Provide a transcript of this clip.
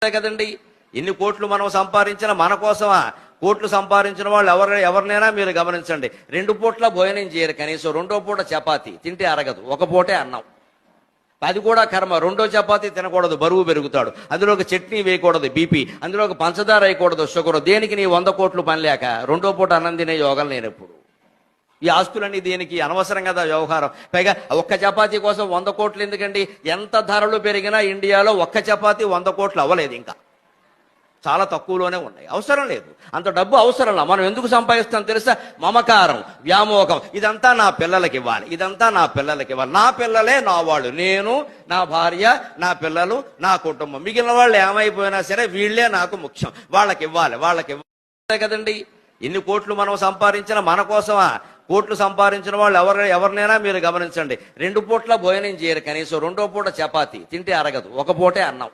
కదండి. ఎన్ని కోట్లు మనం సంపాదించినా మన కోసమా? కోట్లు సంపాదించిన వాళ్ళు ఎవరినైనా మీరు గమనించండి, 2 పూట్ల భోజనం చేయరు, కనీసం 2వ పూట చపాతీ తింటే అరగదు, 1 పూటే అన్నం. అది కూడా కర్మ. 2వ చపాతీ తినకూడదు, బరువు పెరుగుతాడు. అందులో ఒక చట్నీ వేయకూడదు, బీపీ. అందులో ఒక పంచదార వేయకూడదు, షుగర్. దేనికి నీ 100 కోట్లు పని లేక 2వ పూట అన్నం తినే యోగం లేనప్పుడు. ఈ ఆస్తులన్నీ దేనికి? అనవసరం కదా వ్యవహారం. పైగా ఒక్క చపాతీ కోసం 100 కోట్లు ఎందుకండి? ఎంత ధరలు పెరిగినా ఇండియాలో ఒక్క చపాతీ 100 కోట్లు అవ్వలేదు. ఇంకా చాలా తక్కువలోనే ఉన్నాయి. అవసరం లేదు, అంత డబ్బు అవసరంలా. మనం ఎందుకు సంపాదిస్తాం తెలుసా? మమకారం, వ్యామోహం. ఇదంతా నా పిల్లలకి ఇవ్వాలి, ఇదంతా నా పిల్లలకి ఇవ్వాలి. నా పిల్లలే నా వాళ్ళు, నేను, నా భార్య, నా పిల్లలు, నా కుటుంబం. మిగిలిన వాళ్ళు ఏమైపోయినా సరే వీళ్ళే నాకు ముఖ్యం. వాళ్ళకి ఇవ్వాలి కదండి. ఎన్ని కోట్లు మనం సంపాదించినా మన కోసమా? కోట్లు సంపాదించిన వాళ్ళు ఎవరినైనా మీరు గమనించండి, 2 పూట్ల భోజనం చేయరు, కనీసం 2వ పూట చపాతీ తింటే అరగదు, 1 పూటే అన్నం.